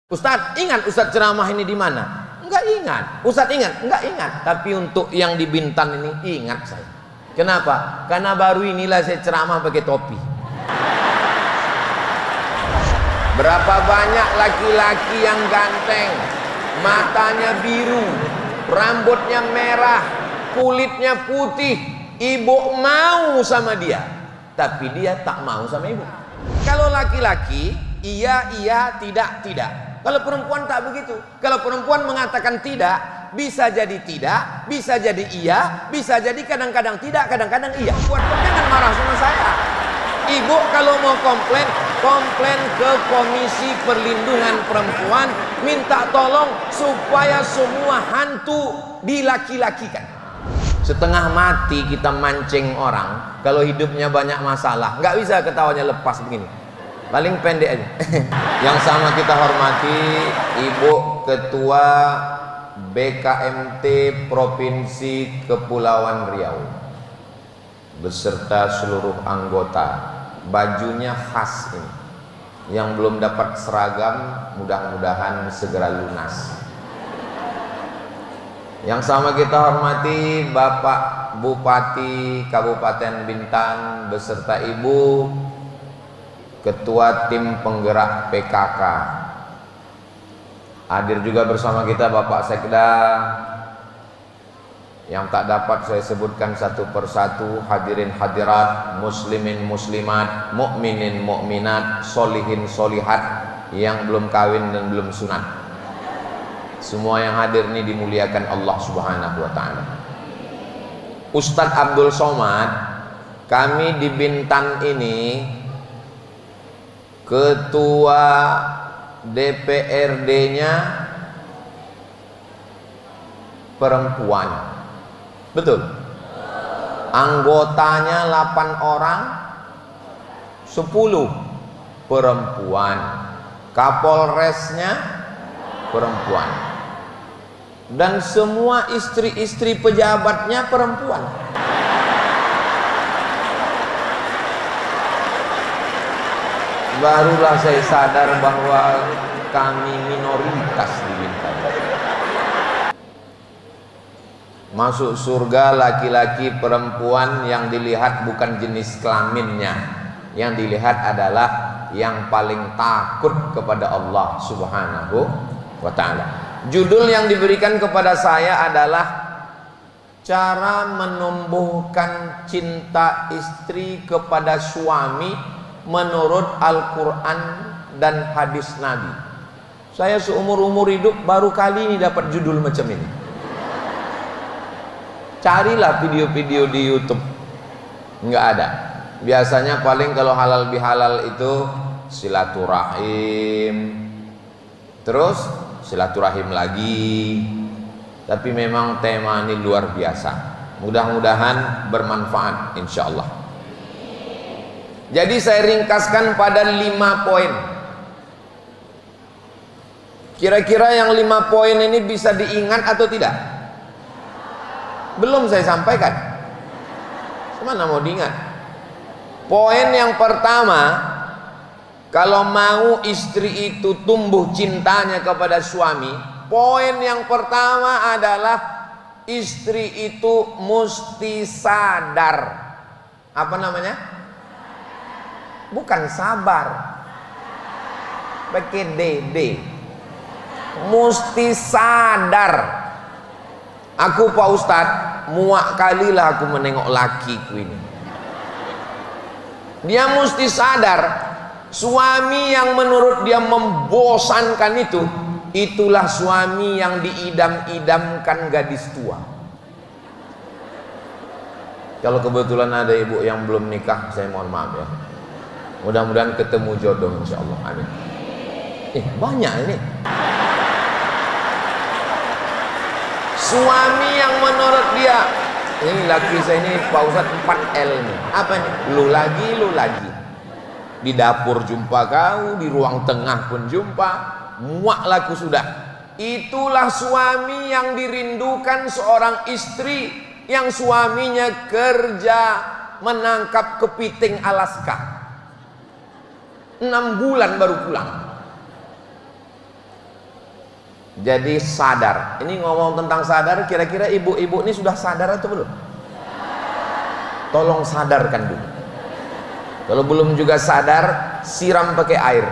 Ustadz, ingat Ustadz ceramah ini di mana? Enggak ingat. Ustadz ingat? Enggak ingat. Tapi untuk yang di Bintan ini ingat saya. Kenapa? Karena baru inilah saya ceramah pakai topi. Berapa banyak laki-laki yang ganteng, matanya biru, rambutnya merah, kulitnya putih, ibu mau sama dia, tapi dia tak mau sama ibu. Kalau laki-laki, iya, tidak, tidak. Kalau perempuan tak begitu. Kalau perempuan mengatakan tidak, bisa jadi tidak, bisa jadi iya, bisa jadi kadang-kadang tidak, kadang-kadang iya. Buat jangan marah sama saya. Ibu kalau mau komplain, komplain ke Komisi Perlindungan Perempuan, minta tolong supaya semua hantu dilaki-lakikan. Setengah mati kita mancing orang, kalau hidupnya banyak masalah, nggak bisa ketawanya lepas begini. Paling pendek aja. Yang sama kita hormati Ibu Ketua BKMT Provinsi Kepulauan Riau beserta seluruh anggota. Bajunya khas ini. Yang belum dapat seragam mudah-mudahan segera lunas. Yang sama kita hormati Bapak Bupati Kabupaten Bintan beserta Ibu Ketua Tim Penggerak PKK. Hadir juga bersama kita Bapak Sekda. Yang tak dapat saya sebutkan satu persatu, hadirin hadirat, muslimin muslimat, mukminin mukminat, solihin solihat yang belum kawin dan belum sunat. Semua yang hadir ini dimuliakan Allah Subhanahu wa taala. Ustadz Abdul Somad, kami di Bintan ini ketua DPRD-nya perempuan. Betul? Anggotanya 8 orang, 10 perempuan. Kapolresnya perempuan. Dan semua istri-istri pejabatnya perempuan. Barulah saya sadar bahwa kami minoritas di Bintan. Masuk surga laki-laki perempuan, yang dilihat bukan jenis kelaminnya, yang dilihat adalah yang paling takut kepada Allah Subhanahu wa ta'ala. Judul yang diberikan kepada saya adalah cara menumbuhkan cinta istri kepada suami menurut Al-Quran dan hadis Nabi. Saya seumur-umur hidup baru kali ini dapat judul macam ini. Carilah video-video di YouTube, nggak ada. Biasanya paling kalau halal bihalal itu silaturahim, terus silaturahim lagi. Tapi memang tema ini luar biasa. Mudah-mudahan bermanfaat insya Allah. Jadi saya ringkaskan pada 5 poin. Kira-kira yang 5 poin ini bisa diingat atau tidak? Belum saya sampaikan. Mana mau diingat? Poin yang pertama, kalau mau istri itu tumbuh cintanya kepada suami, poin yang pertama adalah istri itu mesti sadar. Apa namanya? Bukan sabar, pakai DD. Mesti sadar. Aku Pak Ustadz, muak kalilah aku menengok lakiku ini. Dia mesti sadar, suami yang menurut dia membosankan itu, itulah suami yang diidam-idamkan gadis tua. Kalau kebetulan ada ibu yang belum nikah, saya mohon maaf ya. Mudah-mudahan ketemu jodoh insya Allah. Amin. Banyak ini. Suami yang menurut dia, ini laki saya ini Pak Ustadz 4L nih. Apa nih? Lu lagi. Di dapur jumpa kau, di ruang tengah pun jumpa, muak laku sudah. Itulah suami yang dirindukan seorang istri yang suaminya kerja menangkap kepiting Alaska. 6 bulan baru pulang. Jadi sadar. Ini ngomong tentang sadar, kira-kira ibu-ibu ini sudah sadar atau belum? Tolong sadarkan dulu. Kalau belum juga sadar, siram pakai air.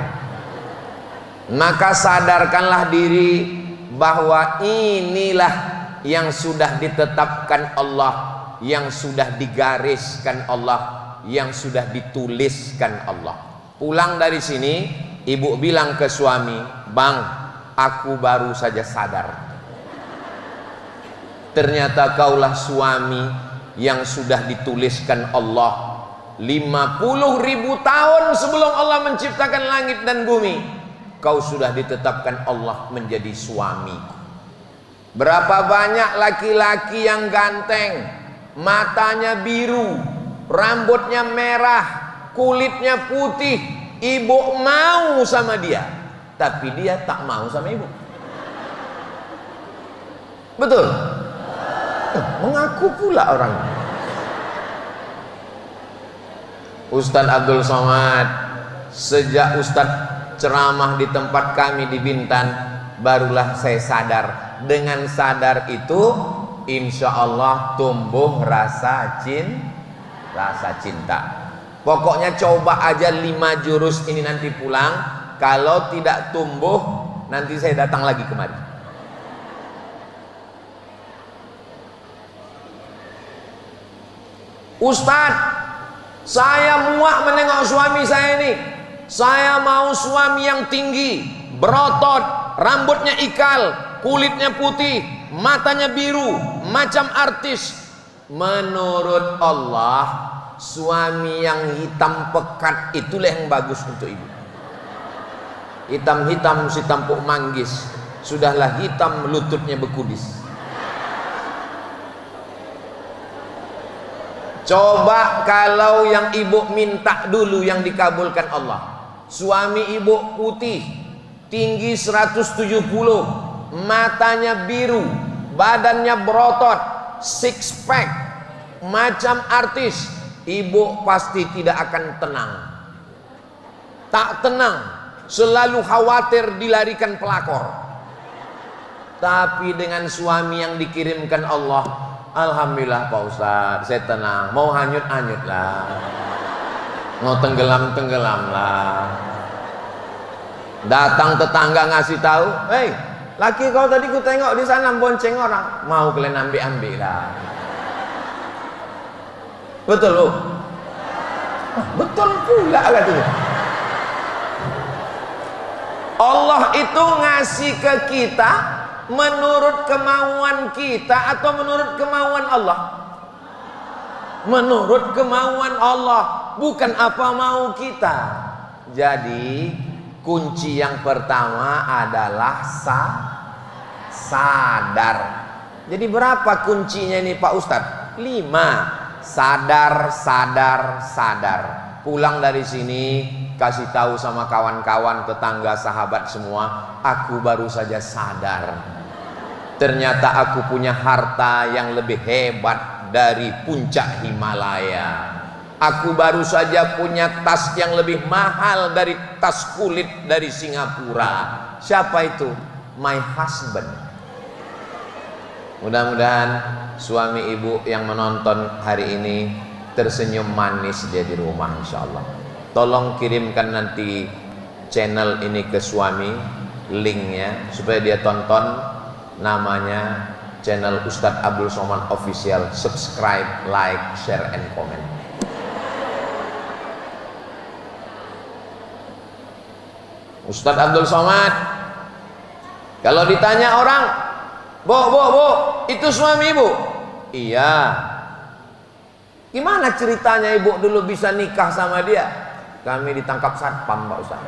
Maka sadarkanlah diri bahwa inilah yang sudah ditetapkan Allah, yang sudah digariskan Allah, yang sudah dituliskan Allah. Pulang dari sini, ibu bilang ke suami, "Bang, aku baru saja sadar. Ternyata kaulah suami yang sudah dituliskan Allah 50.000 tahun sebelum Allah menciptakan langit dan bumi. Kau sudah ditetapkan Allah menjadi suamiku." Berapa banyak laki-laki yang ganteng, matanya biru, rambutnya merah, kulitnya putih, ibu mau sama dia, tapi dia tak mau sama ibu. Betul? Mengaku pula orang. Ustadz Abdul Somad, sejak Ustadz ceramah di tempat kami di Bintan, barulah saya sadar. Dengan sadar itu, insya Allah tumbuh rasa cinta. Pokoknya coba aja 5 jurus ini nanti pulang. Kalau tidak tumbuh, nanti saya datang lagi kemari. Ustadz, saya muak menengok suami saya ini. Saya mau suami yang tinggi, berotot, rambutnya ikal, kulitnya putih, matanya biru, macam artis. Menurut Allah, suami yang hitam pekat itulah yang bagus untuk ibu. Hitam-hitam si tampuk manggis, sudahlah hitam lututnya bekudis. Coba kalau yang ibu minta dulu yang dikabulkan Allah. Suami ibu putih, tinggi 170, matanya biru, badannya berotot, six pack, macam artis. Ibu pasti tidak akan tenang. Tak tenang, selalu khawatir dilarikan pelakor. Tapi dengan suami yang dikirimkan Allah, alhamdulillah Pak Ustadz, saya tenang. Mau hanyut-hanyut lah, mau tenggelam-tenggelam lah. Datang tetangga ngasih tahu, "Hei, laki kau tadi ku tengok di sana bonceng orang." Mau kalian ambil-ambil lah. Betul loh. Betul pula katanya. Allah itu ngasih ke kita menurut kemauan kita atau menurut kemauan Allah? Menurut kemauan Allah, bukan apa mau kita. Jadi kunci yang pertama adalah sadar. Jadi berapa kuncinya ini Pak Ustadz? 5. Sadar. Pulang dari sini kasih tahu sama kawan-kawan, tetangga, sahabat semua, aku baru saja sadar. Ternyata aku punya harta yang lebih hebat dari puncak Himalaya. Aku baru saja punya tas yang lebih mahal dari tas kulit dari Singapura. Siapa itu? My husband. Mudah-mudahan suami ibu yang menonton hari ini tersenyum manis dia di rumah, insya Allah. Tolong kirimkan nanti channel ini ke suami, linknya, supaya dia tonton. Namanya channel Ustadz Abdul Somad Official. Subscribe, like, share, and comment. Ustadz Abdul Somad, kalau ditanya orang, Bu, itu suami ibu? Iya. Gimana ceritanya ibu dulu bisa nikah sama dia? Kami ditangkap satpam Pak Ustaz.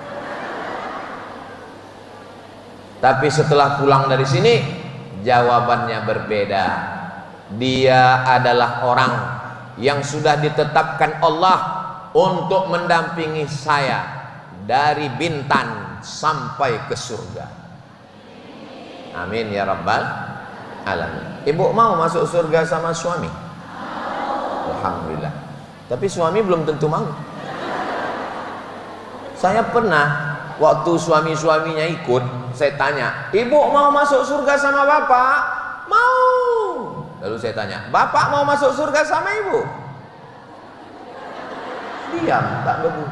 Tapi setelah pulang dari sini, jawabannya berbeda. Dia adalah orang yang sudah ditetapkan Allah untuk mendampingi saya dari Bintan sampai ke surga. Amin ya rabbal alamin. Ibu mau masuk surga sama suami? Alhamdulillah. Tapi suami belum tentu mau. Saya pernah Waktu suami-suaminya ikut, saya tanya, ibu mau masuk surga sama bapak? Mau. Lalu saya tanya, bapak mau masuk surga sama ibu? Diam, tak bebu.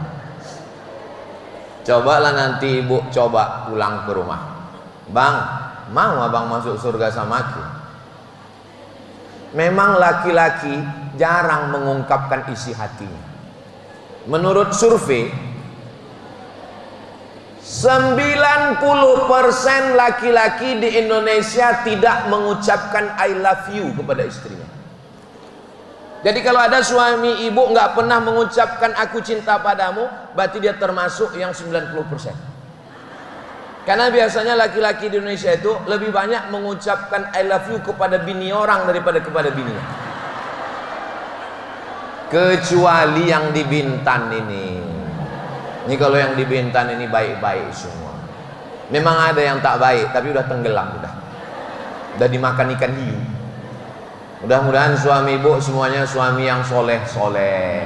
Cobalah nanti ibu coba pulang ke rumah. Bang, mau abang masuk surga sama aku? Memang laki-laki jarang mengungkapkan isi hatinya. Menurut survei, 90% laki-laki di Indonesia tidak mengucapkan I love you kepada istrinya. Jadi kalau ada suami ibu nggak pernah mengucapkan aku cinta padamu, berarti dia termasuk yang 90%. Karena biasanya laki-laki di Indonesia itu lebih banyak mengucapkan I love you kepada bini orang daripada kepada bininya. Kecuali yang di Bintan ini. Ini kalau yang di Bintan ini baik-baik semua. Memang ada yang tak baik, tapi udah tenggelam udah dimakan ikan hiu. Mudah-mudahan suami ibu semuanya suami yang soleh-soleh.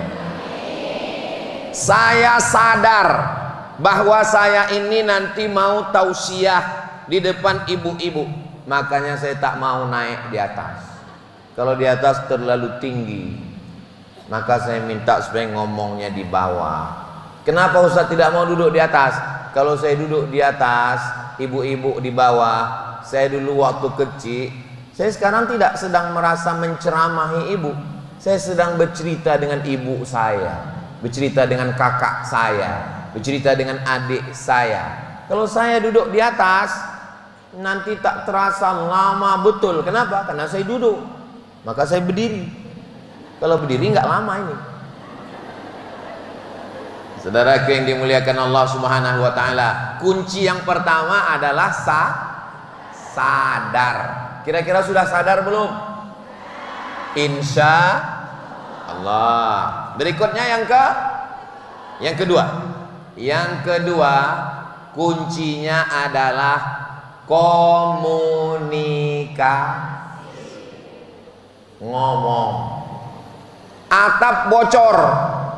Saya sadar bahwa saya ini nanti mau tausiah di depan ibu-ibu, makanya saya tak mau naik di atas. Kalau di atas terlalu tinggi, maka saya minta supaya ngomongnya di bawah. Kenapa Ustaz tidak mau duduk di atas? Kalau saya duduk di atas, ibu-ibu di bawah. Saya dulu waktu kecil, saya sekarang tidak sedang merasa menceramahi ibu. Saya sedang bercerita dengan ibu saya, bercerita dengan kakak saya, bercerita dengan adik saya. Kalau saya duduk di atas, nanti tak terasa lama betul. Kenapa? Karena saya duduk, maka saya berdiri. Kalau berdiri nggak lama ini. Saudaraku yang dimuliakan Allah Subhanahu wa taala, kunci yang pertama adalah sadar. Kira-kira sudah sadar belum? Insya Allah. Berikutnya yang kedua. Yang kedua, kuncinya adalah komunikasi. Ngomong. Atap bocor,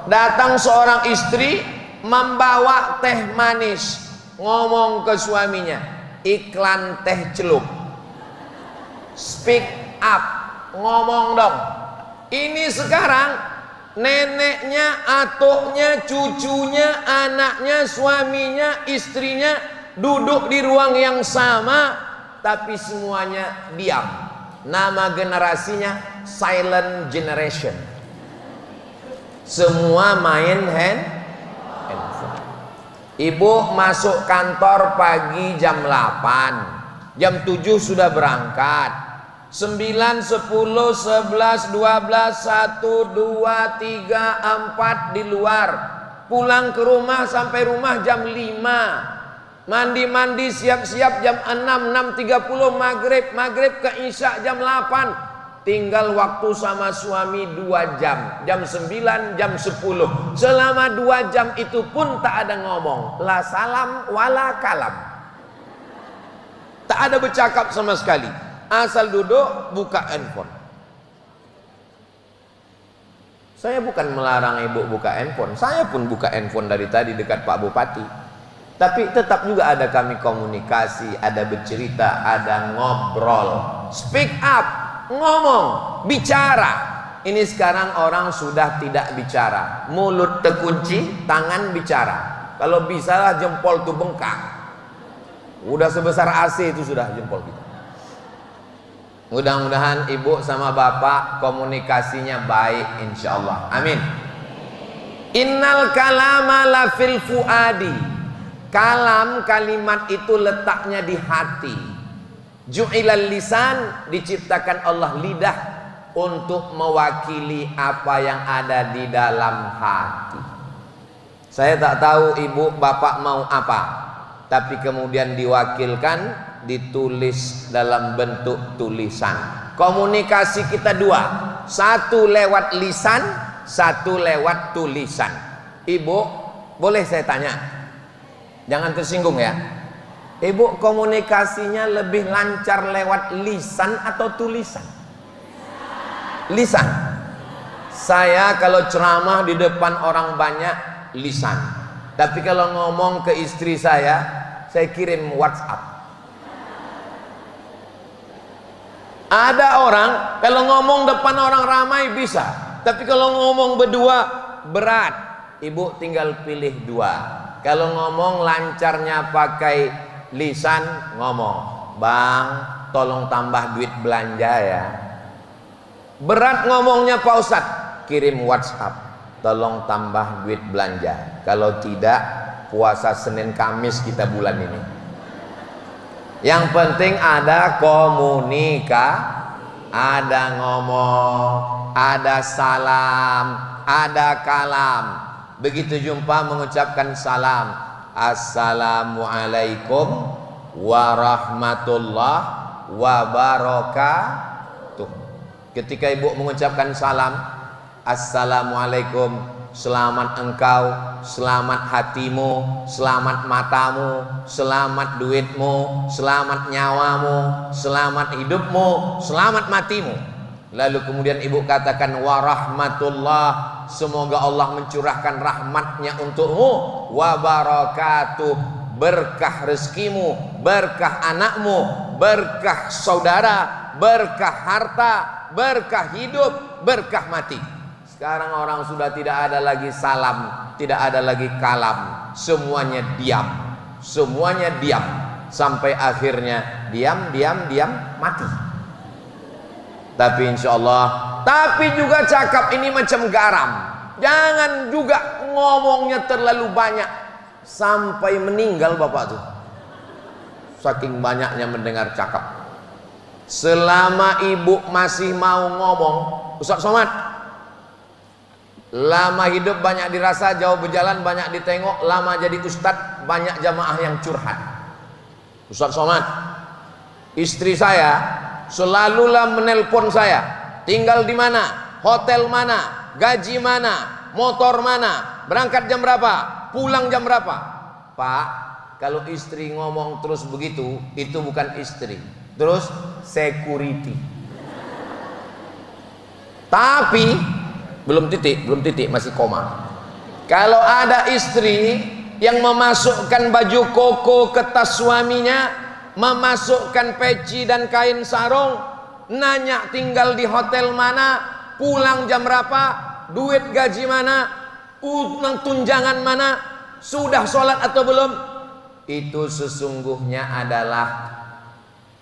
datang seorang istri membawa teh manis, ngomong ke suaminya, iklan teh celup. Speak up, ngomong dong. Ini sekarang neneknya, atuknya, cucunya, anaknya, suaminya, istrinya duduk di ruang yang sama, tapi semuanya diam. Nama generasinya silent generation. Semua main handphone. Ibu masuk kantor pagi jam 8, jam 7 sudah berangkat. 9, 10, 11, 12, 1, 2, 3, 4 di luar. Pulang ke rumah sampai rumah jam 5. Mandi-mandi siap-siap jam 6, 6.30 maghrib ke isya jam 8. Tinggal waktu sama suami 2 jam, jam 9, jam 10. Selama 2 jam itu pun tak ada ngomong, la salam wala kalam. Tak ada bercakap sama sekali. Asal duduk buka handphone. Saya bukan melarang ibu buka handphone. Saya pun buka handphone dari tadi dekat Pak Bupati. Tapi tetap juga ada kami komunikasi, ada bercerita, ada ngobrol. Speak up, ngomong, bicara. Ini sekarang orang sudah tidak bicara. Mulut terkunci, tangan bicara. Kalau bisalah jempol tuh bengkak. Udah sebesar AC itu sudah jempol kita. Mudah-mudahan ibu sama bapak komunikasinya baik insyaallah. Amin. Innal kalama la fil fuadi. Kalam, kalimat itu letaknya di hati. Ju'ilal lisan, diciptakan Allah lidah untuk mewakili apa yang ada di dalam hati. Saya tak tahu ibu bapak mau apa, tapi kemudian diwakilkan, ditulis dalam bentuk tulisan. Komunikasi kita 2, satu lewat lisan, satu lewat tulisan. Ibu, boleh saya tanya? Jangan tersinggung ya. Ibu komunikasinya lebih lancar lewat lisan atau tulisan? Lisan. Saya kalau ceramah di depan orang banyak lisan. Tapi kalau ngomong ke istri saya kirim WhatsApp. Ada orang kalau ngomong depan orang ramai bisa, tapi kalau ngomong berdua berat. Ibu tinggal pilih dua. Kalau ngomong lancarnya pakai lisan, ngomong, "Bang, tolong tambah duit belanja ya." Berat ngomongnya Pak Ustadz, kirim WhatsApp, "Tolong tambah duit belanja." Kalau tidak, puasa Senin Kamis kita bulan ini. Yang penting ada ada ngomong, ada salam, ada kalam. Begitu jumpa mengucapkan salam, "Assalamualaikum warahmatullahi wabarakatuh." Ketika ibu mengucapkan salam, "Assalamualaikum," selamat engkau, selamat hatimu, selamat matamu, selamat duitmu, selamat nyawamu, selamat hidupmu, selamat matimu. Lalu kemudian ibu katakan warahmatullah, semoga Allah mencurahkan rahmatnya untukmu, wabarakatuh, berkah rezekimu, berkah anakmu, berkah saudara, berkah harta, berkah hidup, berkah mati. Sekarang orang sudah tidak ada lagi salam, tidak ada lagi kalam, semuanya diam, semuanya diam, sampai akhirnya diam, mati. Tapi insya Allah, tapi juga cakap ini macam garam, jangan juga ngomongnya terlalu banyak sampai meninggal bapak tuh, saking banyaknya mendengar cakap. Selama ibu masih mau ngomong, Ustaz Somad, lama hidup banyak dirasa, jauh berjalan banyak ditengok, lama jadi ustadz banyak jamaah yang curhat. Ustaz Somad, istri saya selalulah menelpon saya, tinggal di mana, hotel mana, gaji mana, motor mana, berangkat jam berapa, pulang jam berapa. Pak, kalau istri ngomong terus begitu, itu bukan istri, terus security. Tapi belum titik, masih koma. Kalau ada istri yang memasukkan baju koko ke tas suaminya, memasukkan peci dan kain sarung, nanya tinggal di hotel mana, pulang jam berapa, duit gaji mana, tunjangan mana, sudah sholat atau belum, itu sesungguhnya adalah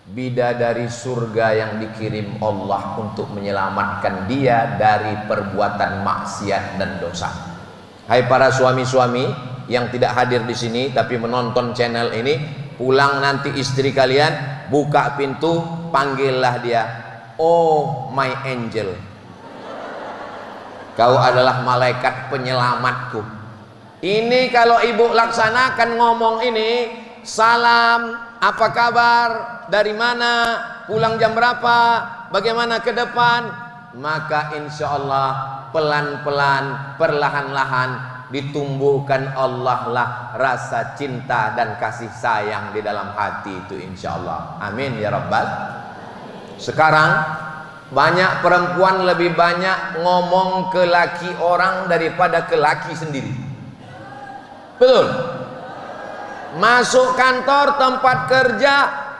bidadari surga yang dikirim Allah untuk menyelamatkan dia dari perbuatan maksiat dan dosa. Hai para suami-suami yang tidak hadir di sini tapi menonton channel ini, pulang nanti istri kalian buka pintu, panggillah dia, "Oh my angel, kau adalah malaikat penyelamatku." Ini kalau ibu laksanakan ngomong ini, salam, apa kabar, dari mana, pulang jam berapa, bagaimana ke depan, maka insya Allah pelan-pelan, perlahan-lahan ditumbuhkan Allah lah rasa cinta dan kasih sayang di dalam hati itu insya Allah. Amin ya Rabbal. Sekarang banyak perempuan lebih banyak ngomong ke laki orang daripada ke laki sendiri. Betul? Masuk kantor tempat kerja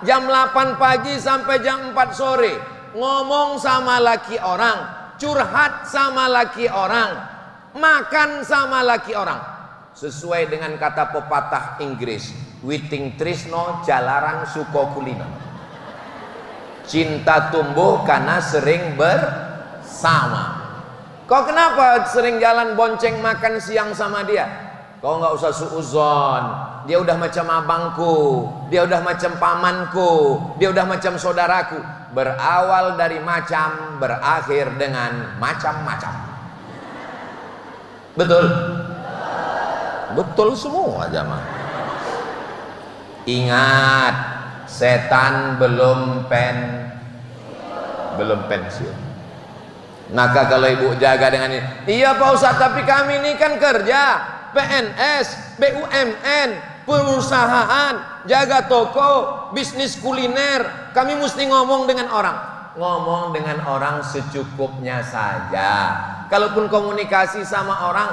jam 8 pagi sampai jam 4 sore, ngomong sama laki orang, curhat sama laki orang, makan sama laki orang. Sesuai dengan kata pepatah Inggris, "Witing trisno jalaran suko kulino." Cinta tumbuh karena sering bersama. Kau kenapa sering jalan bonceng makan siang sama dia? Kau nggak usah suuzon, dia udah macam abangku, dia udah macam pamanku, dia udah macam saudaraku. Berawal dari macam, berakhir dengan macam-macam. Betul? Betul semua jamaah. Ingat, setan belum pensiun. Maka kalau ibu jaga dengan ini, "Iya Pak Ustadz, tapi kami ini kan kerja PNS, BUMN, perusahaan, jaga toko, bisnis kuliner, kami mesti ngomong dengan orang." Ngomong dengan orang secukupnya saja. Kalaupun komunikasi sama orang,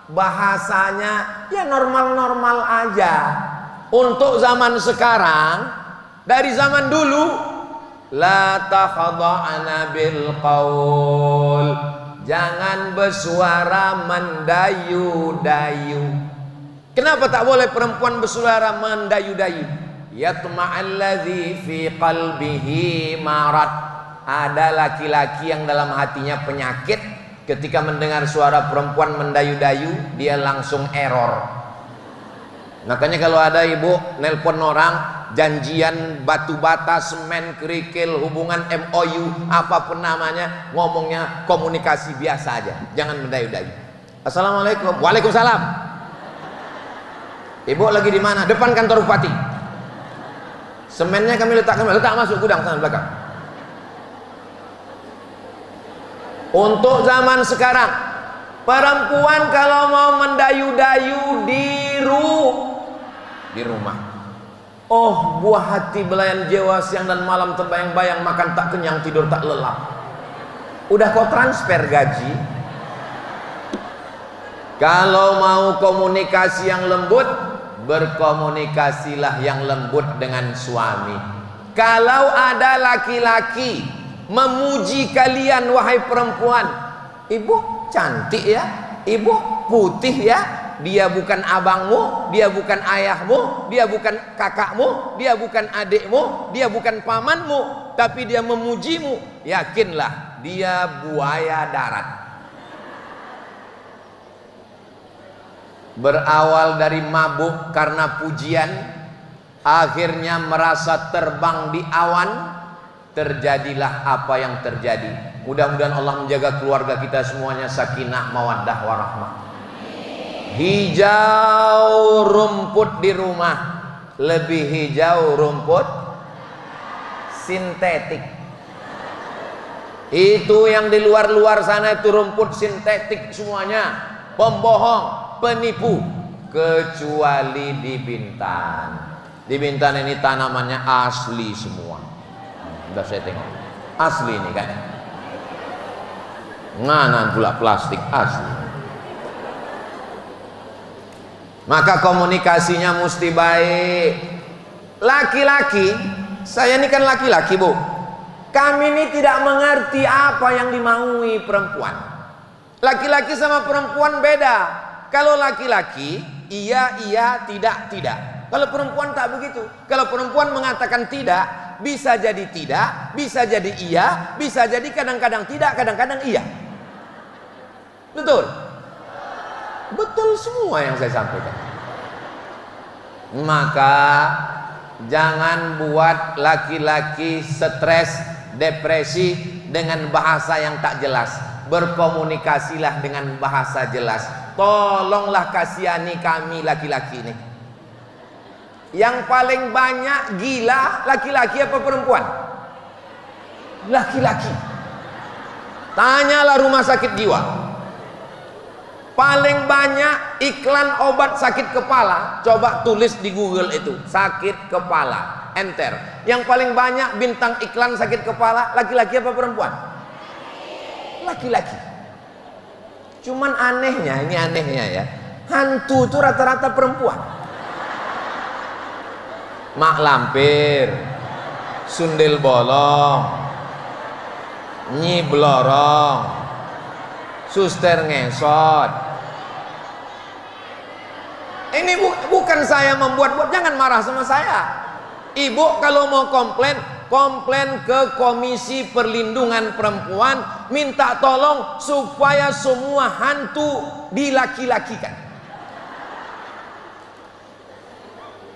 bahasanya ya normal-normal aja. Untuk zaman sekarang, dari zaman dulu, la takhada'na bil qaul, jangan bersuara mendayu-dayu. Kenapa tak boleh perempuan bersuara mendayu-dayu? Yatma'alladzi fi qalbihi marad, ada laki-laki yang dalam hatinya penyakit, ketika mendengar suara perempuan mendayu-dayu dia langsung error. Makanya kalau ada ibu nelpon orang janjian batu bata, semen, kerikil, hubungan MOU, apapun namanya, ngomongnya komunikasi biasa aja, jangan mendayu-dayu. Assalamualaikum. Waalaikumsalam. Ibu lagi di mana? Depan kantor bupati. Semennya kami letak masuk gudang sana belakang. Untuk zaman sekarang, perempuan kalau mau mendayu-dayu di rumah. Oh, buah hati belayan jiwa, siang dan malam terbayang-bayang, makan tak kenyang, tidur tak lelap. Udah kau transfer gaji. Kalau mau komunikasi yang lembut, berkomunikasilah yang lembut dengan suami. Kalau ada laki-laki memuji kalian wahai perempuan, ibu cantik ya, ibu putih ya, dia bukan abangmu, dia bukan ayahmu, dia bukan kakakmu, dia bukan adikmu, dia bukan pamanmu, tapi dia memujimu, yakinlah dia buaya darat. Berawal dari mabuk karena pujian, akhirnya merasa terbang di awan, terjadilah apa yang terjadi. Mudah-mudahan Allah menjaga keluarga kita semuanya sakinah, mawaddah, warahmah. Hijau rumput di rumah, lebih hijau rumput sintetik. Itu yang di luar-luar sana itu rumput sintetik semuanya, pembohong, penipu. Kecuali di Bintan. Di Bintan ini tanamannya asli semua. Udah saya tengok, asli ini kan. Mana pula plastik asli. Maka komunikasinya mesti baik. Laki-laki, saya ini kan laki-laki bu, kami ini tidak mengerti apa yang dimaui perempuan. Laki-laki sama perempuan beda. Kalau laki-laki iya iya, tidak tidak. Kalau perempuan tak begitu. Kalau perempuan mengatakan tidak, bisa jadi tidak, bisa jadi iya, bisa jadi kadang-kadang tidak, kadang-kadang iya. Betul? Betul semua yang saya sampaikan. Maka jangan buat laki-laki stres, depresi dengan bahasa yang tak jelas. Berkomunikasilah dengan bahasa jelas. Tolonglah kasihani kami laki-laki ini. Yang paling banyak gila laki-laki apa perempuan? Laki-laki. Tanyalah rumah sakit jiwa. Paling banyak iklan obat sakit kepala, coba tulis di Google itu, sakit kepala, enter. Yang paling banyak bintang iklan sakit kepala, laki-laki apa perempuan? Laki-laki. Cuman anehnya, ini anehnya ya, hantu itu rata-rata perempuan. Mak lampir, sundel bolong, nyi blorong, suster ngesot. Ini bukan saya membuat-buat, jangan marah sama saya. Ibu kalau mau komplain, komplain ke Komisi Perlindungan Perempuan, minta tolong supaya semua hantu dilaki-lakikan.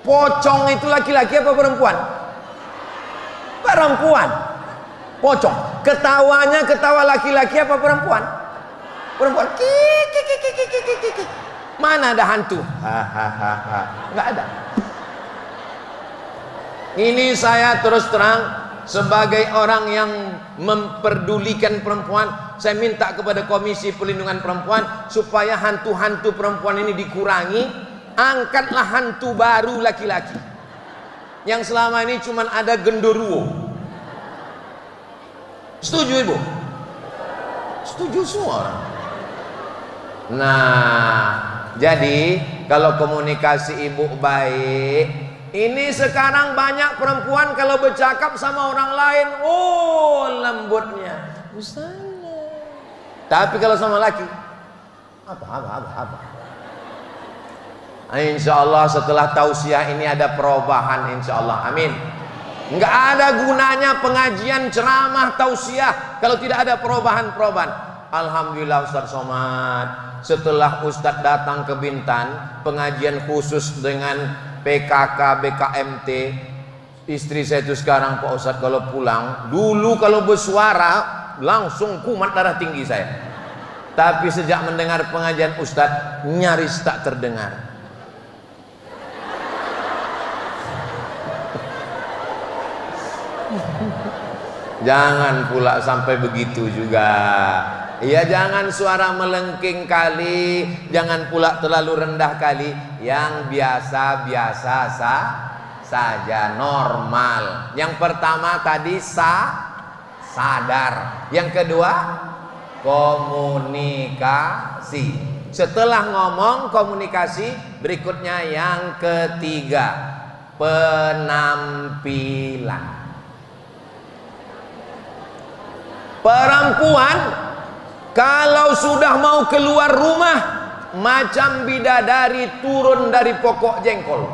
Pocong itu laki-laki apa perempuan? Perempuan. Pocong. Ketawanya ketawa laki-laki apa perempuan? Perempuan. Kiki. Mana ada hantu? Hahaha. Nggak ada. Ini saya terus terang sebagai orang yang memperdulikan perempuan, saya minta kepada Komisi Perlindungan Perempuan supaya hantu-hantu perempuan ini dikurangi. Angkatlah hantu baru laki-laki. Yang selama ini cuma ada genderuwo. Setuju ibu? Setuju semua orang. Nah, jadi kalau komunikasi ibu baik, ini sekarang banyak perempuan kalau bercakap sama orang lain, oh lembutnya, misalnya. Tapi kalau sama laki, apa. Insya Allah setelah tausiah ini ada perubahan, insya Allah, amin. Nggak ada gunanya pengajian, ceramah, tausiah kalau tidak ada perubahan. Alhamdulillah Ustaz Somad, setelah Ustaz datang ke Bintan, pengajian khusus dengan PKK, BKMT, istri saya itu sekarang Pak Ustaz kalau pulang, dulu kalau bersuara langsung kumat darah tinggi saya. Tapi sejak mendengar pengajian Ustaz, nyaris tak terdengar. Jangan pula sampai begitu juga. Ya jangan suara melengking kali, jangan pula terlalu rendah kali. Yang biasa-biasa saja, normal. Yang pertama tadi sadar. Yang kedua komunikasi. Setelah ngomong komunikasi, berikutnya yang ketiga penampilan. Perempuan kalau sudah mau keluar rumah macam bidadari turun dari pokok jengkol.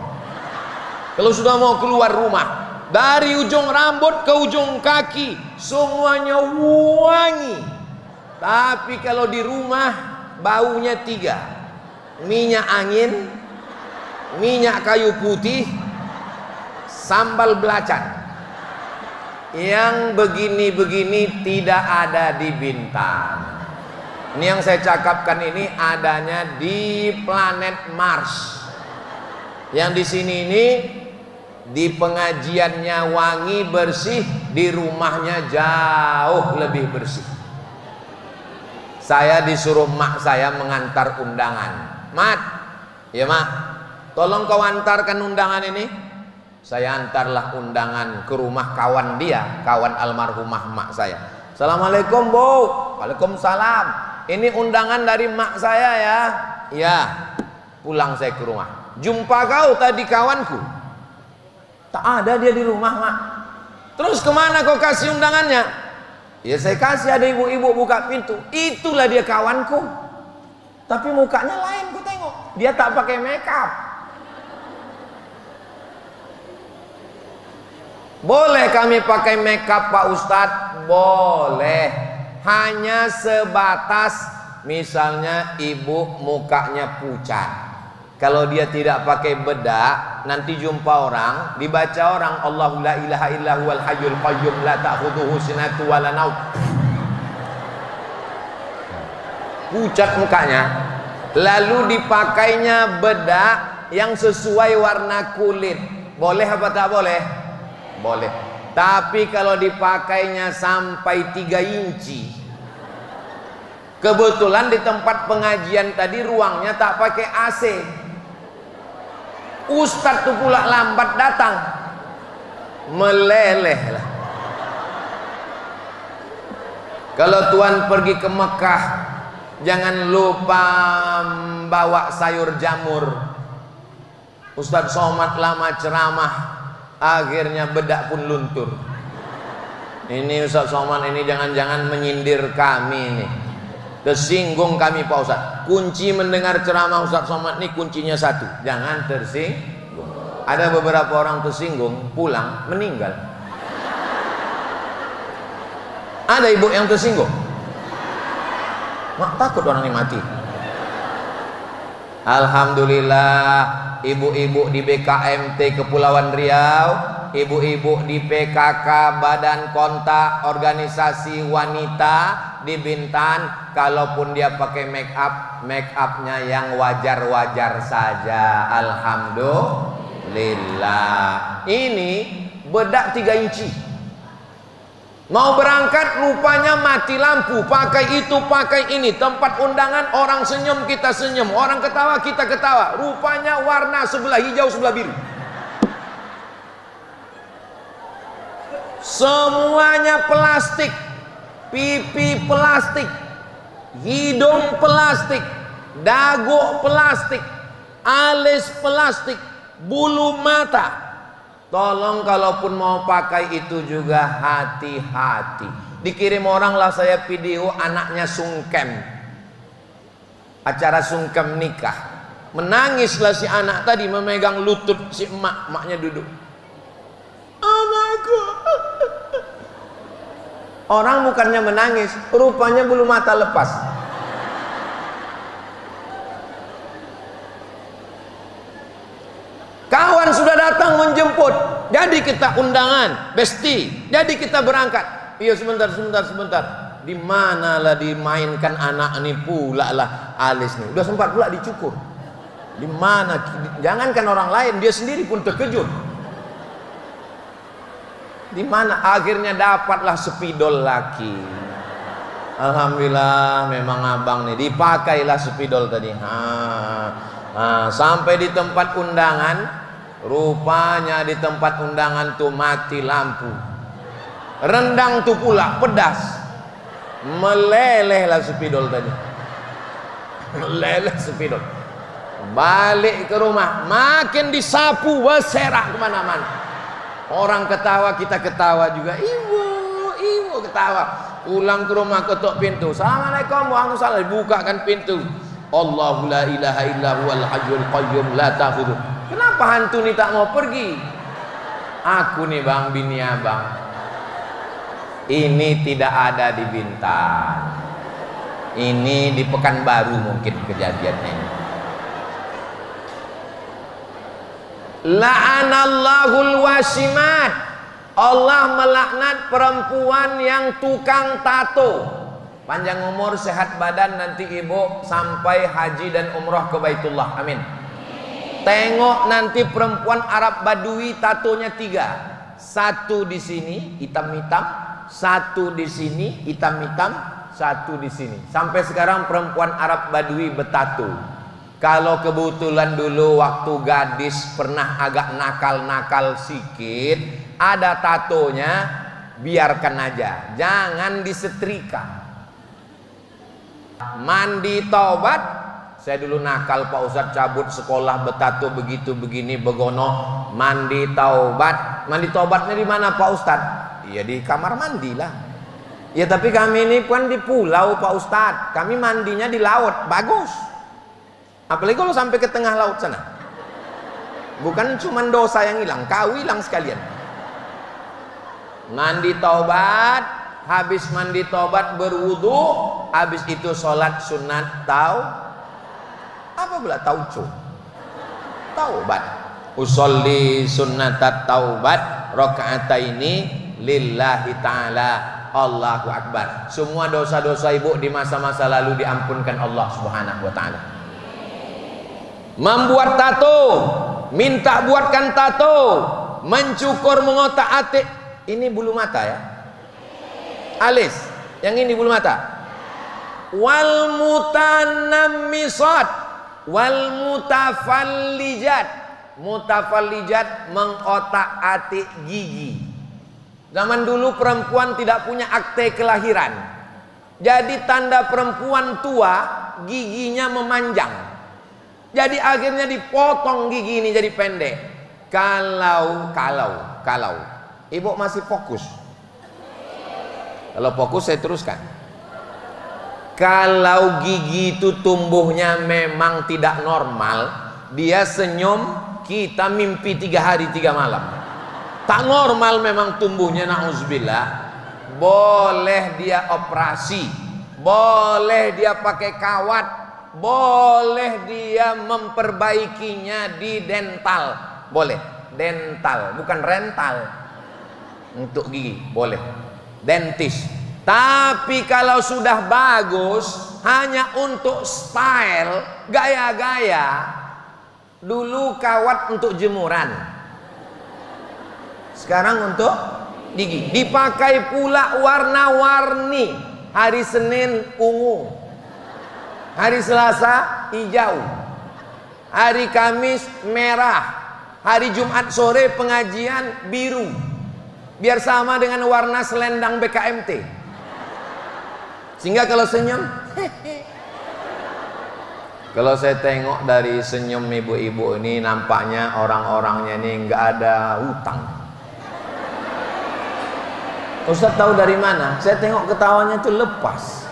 Kalau sudah mau keluar rumah, dari ujung rambut ke ujung kaki semuanya wangi. Tapi kalau di rumah baunya 3: minyak angin, minyak kayu putih, sambal belacan. Yang begini-begini tidak ada di Bintan. Ini yang saya cakapkan ini adanya di planet Mars. Yang di sini ini di pengajiannya wangi bersih, di rumahnya jauh lebih bersih. Saya disuruh mak saya mengantar undangan. Mat, ya mak, tolong kau antarkan undangan ini. Saya antarlah undangan ke rumah kawan dia, kawan almarhumah mak saya. Assalamualaikum Bu. Waalaikumsalam. Ini undangan dari mak saya ya. Ya. Pulang saya ke rumah. Jumpa kau tadi kawanku. Tak ada dia di rumah mak. Terus kemana kau kasih undangannya? Ya saya kasih, ada ibu-ibu buka pintu. Itulah dia kawanku. Tapi mukanya lain ku tengok. Dia tak pakai makeup. Boleh kami pakai makeup Pak Ustadz? Boleh. Hanya sebatas misalnya ibu mukanya pucat. Kalau dia tidak pakai bedak, nanti jumpa orang, dibaca orang Allahu la ilaha illa huwal hayyul qayyum la ta'khudhuhu sinatun wa la naum. Pucat mukanya. Lalu dipakainya bedak yang sesuai warna kulit. Boleh apa tak boleh? Boleh. Tapi kalau dipakainya sampai 3 inci, kebetulan di tempat pengajian tadi ruangnya tak pakai AC. Ustadz tuh pula lambat datang, meleleh lah. Kalau tuan pergi ke Mekah, jangan lupa bawa sayur jamur. Ustadz Somad lama ceramah, akhirnya bedak pun luntur. Ini Ustaz Somad ini jangan-jangan menyindir kami nih. Tersinggung kami Pak Ustaz. Kunci mendengar ceramah Ustaz Somad ini kuncinya 1, jangan tersinggung. Ada beberapa orang tersinggung, pulang meninggal. Ada ibu yang tersinggung, mak takut orang ini mati. Alhamdulillah, ibu-ibu di BKMT Kepulauan Riau, ibu-ibu di PKK Badan Kontak Organisasi Wanita di Bintan, kalaupun dia pakai make upnya yang wajar-wajar saja. Alhamdulillah. Ini bedak 3 inci. Mau berangkat rupanya mati lampu, pakai itu pakai ini. Tempat undangan orang senyum kita senyum, orang ketawa kita ketawa. Rupanya warna sebelah hijau sebelah biru. Semuanya plastik. Pipi plastik, hidung plastik, dagu plastik, alis plastik, bulu mata. Tolong kalaupun mau pakai itu juga hati-hati. Dikirim orang lah saya video anaknya sungkem, acara sungkem nikah. Menangislah si anak tadi memegang lutut si emak, emaknya duduk. Anakku. Orang bukannya menangis, rupanya bulu mata lepas. Kawan sudah datang menjemput, jadi kita undangan, besti, jadi kita berangkat. Iya sebentar. Di mana lah dimainkan anak ini pula lah alis nih. Udah sempat pula dicukur. Di mana? Jangankan orang lain, dia sendiri pun terkejut. Di mana? Akhirnya dapatlah spidol laki. Alhamdulillah, memang abang nih dipakailah spidol tadi. Sampai di tempat undangan, rupanya di tempat undangan tuh mati lampu. Rendang tuh pula pedas. Melelehlah spidol tadi. Meleleh spidol. Balik ke rumah, makin disapu berserak kemana-mana. Orang ketawa, kita ketawa juga. Ibu ketawa. Pulang ke rumah, ketuk pintu. Assalamualaikum, waalaikumsalam. Bukakan pintu. Allahu la ilaha illa huwal hayyul qayyum la ta'khudhu. Kenapa hantu ini tak mau pergi? Aku nih bang, bini abang. Ini tidak ada di Bintan. Ini di Pekanbaru mungkin kejadiannya ini. La'anallahul wasimat. Allah melaknat perempuan yang tukang tato. Panjang umur, sehat badan, nanti ibu sampai haji dan umroh ke Baitullah. Amin. Tengok nanti perempuan Arab Badui tatonya 3. Satu di sini hitam-hitam, satu di sini hitam-hitam, satu di sini. Sampai sekarang perempuan Arab Badui bertato. Kalau kebetulan dulu waktu gadis pernah agak nakal-nakal sikit, ada tatonya, biarkan aja, jangan disetrika. Mandi taubat. Saya dulu nakal Pak Ustadz, cabut sekolah bertato begitu begini begono. Mandi taubat. Mandi taubatnya di mana Pak Ustadz? Iya di kamar mandi lah. Ya tapi kami ini kan di pulau Pak Ustadz, kami mandinya di laut, bagus. Apalagi kalau sampai ke tengah laut sana. Bukan cuma dosa yang hilang, kau hilang sekalian. Mandi taubat, habis mandi taubat berwudu, habis itu sholat sunat apa pula tauco? Taubat. Usolli sunnatat taubat rakaataini lillahi ta'ala. Allahu Akbar. Semua dosa-dosa ibu di masa-masa lalu diampunkan Allah Subhanahu wa ta'ala. Membuat tato, minta buatkan tato, mencukur, mengotak-atik. Ini bulu mata ya, alis, yang ini bulu mata. Wal mutanammisat wal mutafallijat. Mutafallijat mengotak-atik gigi. Zaman dulu perempuan tidak punya akte kelahiran, jadi tanda perempuan tua giginya memanjang. Jadi akhirnya dipotong gigi ini jadi pendek. Kalau ibu masih fokus. Kalau fokus saya teruskan. Kalau gigi itu tumbuhnya memang tidak normal, dia senyum, kita mimpi 3 hari 3 malam. Tak normal memang tumbuhnya, na'udzubillah. Boleh dia operasi, boleh dia pakai kawat, boleh dia memperbaikinya di dental, boleh. Dental, bukan rental. Untuk gigi, boleh. Dentis. Tapi kalau sudah bagus, hanya untuk style, gaya-gaya. Dulu kawat untuk jemuran, sekarang untuk gigi. Dipakai pula warna-warni. Hari Senin ungu, hari Selasa hijau, hari Kamis merah, hari Jumat sore pengajian biru, biar sama dengan warna selendang BKMT. Sehingga kalau senyum Kalau saya tengok dari senyum ibu-ibu ini, nampaknya orang-orangnya ini nggak ada hutang. Ustaz tahu dari mana? Saya tengok ketawanya itu lepas.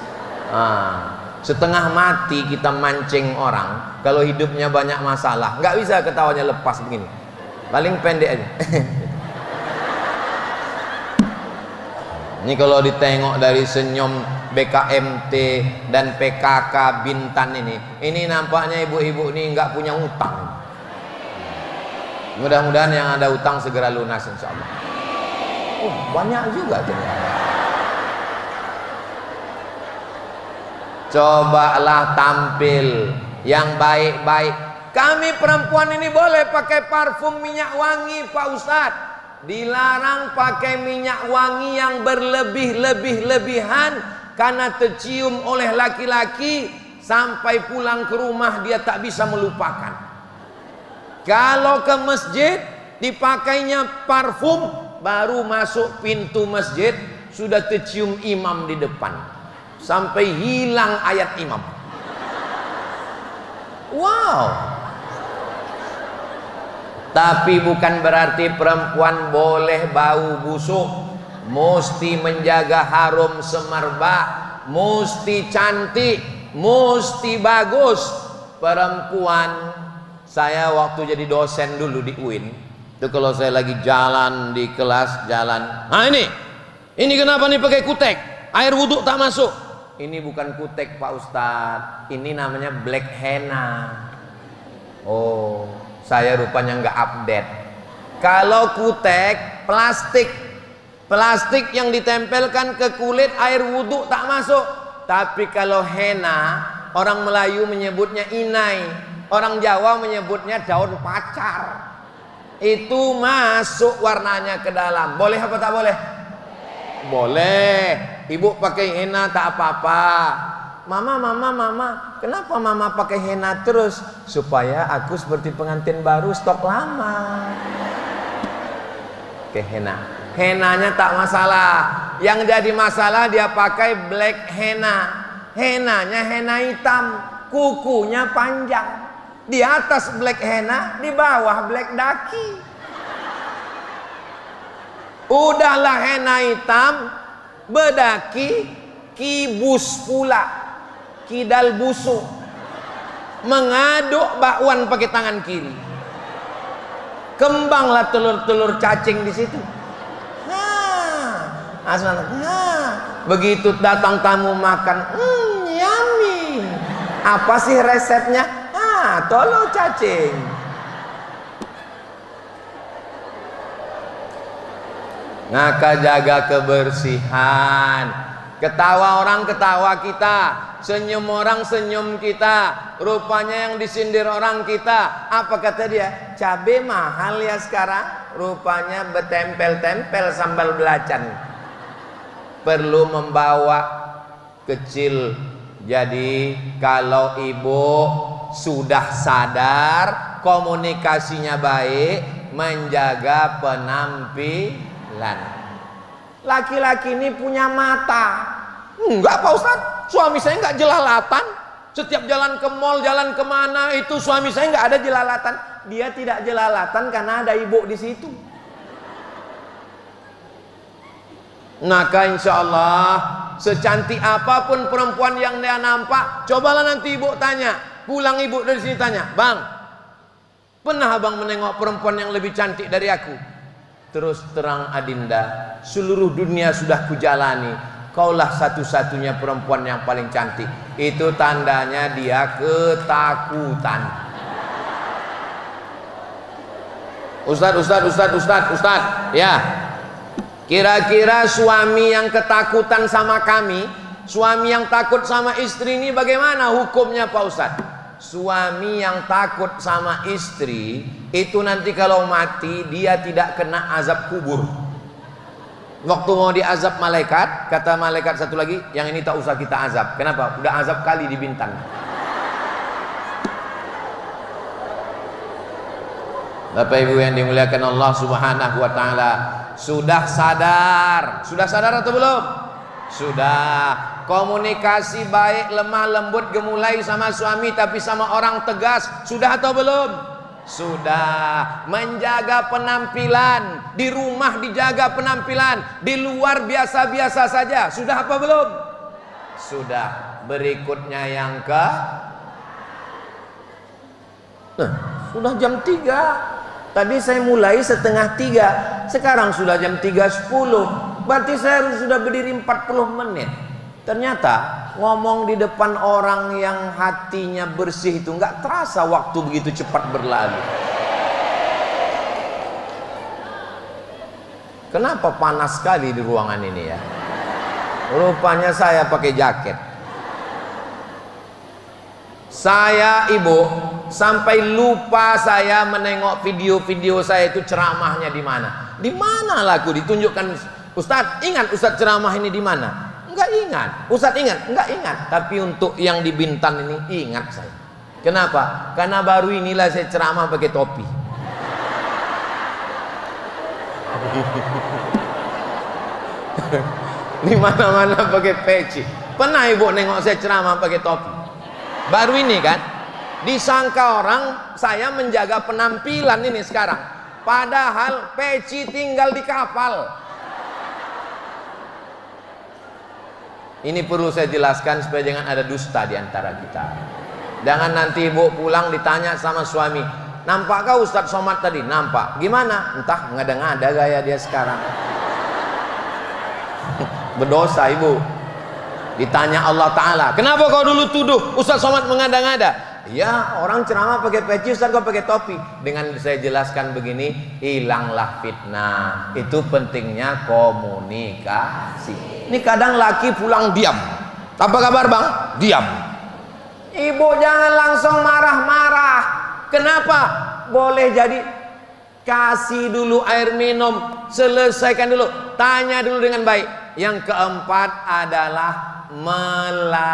Setengah mati kita mancing orang. Kalau hidupnya banyak masalah, nggak bisa ketawanya lepas begini. Paling pendek aja. Ini kalau ditengok dari senyum BKMT dan PKK Bintan ini nampaknya ibu-ibu ini nggak punya utang. Mudah-mudahan yang ada utang segera lunas insya Allah. Oh, banyak juga ternyata. Cobalah tampil yang baik-baik. Kami perempuan ini boleh pakai parfum minyak wangi Pak Ustadz. Dilarang pakai minyak wangi yang berlebih-lebihan karena tercium oleh laki-laki sampai pulang ke rumah dia tak bisa melupakan. Kalau ke masjid dipakainya parfum, baru masuk pintu masjid sudah tercium imam di depan sampai hilang ayat imam. Wow. Tapi bukan berarti perempuan boleh bau busuk. Mesti menjaga harum semerbak, mesti cantik, mesti bagus. Perempuan, saya waktu jadi dosen dulu di UIN, itu kalau saya lagi jalan di kelas, jalan, nah ini kenapa nih pakai kutek, air wudhu tak masuk. Ini bukan kutek Pak Ustadz, ini namanya black henna. Oh, saya rupanya nggak update. Kalau kutek plastik yang ditempelkan ke kulit, air wudhu tak masuk. Tapi kalau henna, orang Melayu menyebutnya inai, orang Jawa menyebutnya daun pacar. Itu masuk warnanya ke dalam. Boleh apa tak boleh? Boleh. Ibu pakai henna tak apa-apa. Mama, kenapa mama pakai henna terus? Supaya aku seperti pengantin baru stok lama. Oke, henna. Hennanya tak masalah. Yang jadi masalah dia pakai black henna. Hennanya henna hitam, kukunya panjang. Di atas black henna, di bawah black daki. Udahlah henna hitam, bedaki, kibus pula, kidal busuk, mengaduk bakwan pakai tangan kiri. Kembanglah telur-telur cacing di situ. Begitu datang tamu makan, yummy. Apa sih resepnya? Telur cacing. Maka jaga kebersihan. Ketawa orang ketawa kita, senyum orang senyum kita. Rupanya yang disindir orang kita, apa kata dia? Cabai mahal ya sekarang. Rupanya bertempel-tempel sambal belacan. Perlu membawa kecil. Jadi kalau ibu sudah sadar, komunikasinya baik, menjaga penampilan. Laki-laki ini punya mata. Enggak Pak Ustaz, suami saya enggak jelalatan. Setiap jalan ke mall, jalan kemana itu suami saya enggak ada jelalatan. Dia tidak jelalatan karena ada ibu di situ. Maka insya Allah secantik apapun perempuan yang dia nampak, cobalah nanti ibu tanya, pulang ibu dari sini tanya, bang, pernah abang menengok perempuan yang lebih cantik dari aku? Terus terang Adinda, seluruh dunia sudah kujalani, kaulah satu-satunya perempuan yang paling cantik. Itu tandanya dia ketakutan. Ustaz, ya. Kira-kira suami yang ketakutan sama kami, suami yang takut sama istri ini bagaimana hukumnya Pak Ustadz? Suami yang takut sama istri itu nanti kalau mati dia tidak kena azab kubur. Waktu mau diazab malaikat, kata malaikat satu lagi, yang ini tak usah kita azab. Kenapa? Udah azab kali di Bintan. Bapak Ibu yang dimuliakan Allah Subhanahu wa taala, sudah sadar atau belum? Sudah. Komunikasi baik, lemah lembut, gemulai sama suami, tapi sama orang tegas. Sudah atau belum? Sudah. Menjaga penampilan, di rumah dijaga penampilan, di luar biasa-biasa saja. Sudah apa belum? Sudah. Berikutnya yang ke sudah jam 3. Tadi saya mulai setengah 3, sekarang sudah jam 3.10. Berarti saya sudah berdiri 40 menit. Ternyata ngomong di depan orang yang hatinya bersih itu nggak terasa waktu begitu cepat berlalu. Kenapa panas sekali di ruangan ini ya? Rupanya saya pakai jaket. Saya, ibu, sampai lupa saya menengok video-video saya itu ceramahnya di mana. Di mana laku ditunjukkan Ustadz? Ingat Ustadz ceramah ini di mana? Enggak ingat. Ustadz ingat? Enggak ingat. Tapi untuk yang di Bintan ini ingat saya. Kenapa? Karena baru inilah saya ceramah pakai topi. Di mana-mana pakai peci. Pernah ibu nengok saya ceramah pakai topi? Baru ini kan? Disangka orang saya menjaga penampilan ini sekarang. Padahal peci tinggal di kapal. Ini perlu saya jelaskan supaya jangan ada dusta di antara kita. Jangan nanti ibu pulang ditanya sama suami, nampakkah Ustadz Somad tadi? Nampak. Gimana? Entah, ngada-ngada gaya dia sekarang. Berdosa ibu. Ditanya Allah Ta'ala, kenapa kau dulu tuduh Ustadz Somad mengada-ngada? Ya, orang ceramah pakai peci, Ustadz kau pakai topi. Dengan saya jelaskan begini, hilanglah fitnah. Itu pentingnya komunikasi. Ini kadang laki pulang diam. Apa kabar bang? Diam. Ibu jangan langsung marah-marah. Kenapa? Boleh jadi kasih dulu air minum, selesaikan dulu, tanya dulu dengan baik. Yang keempat adalah melayani.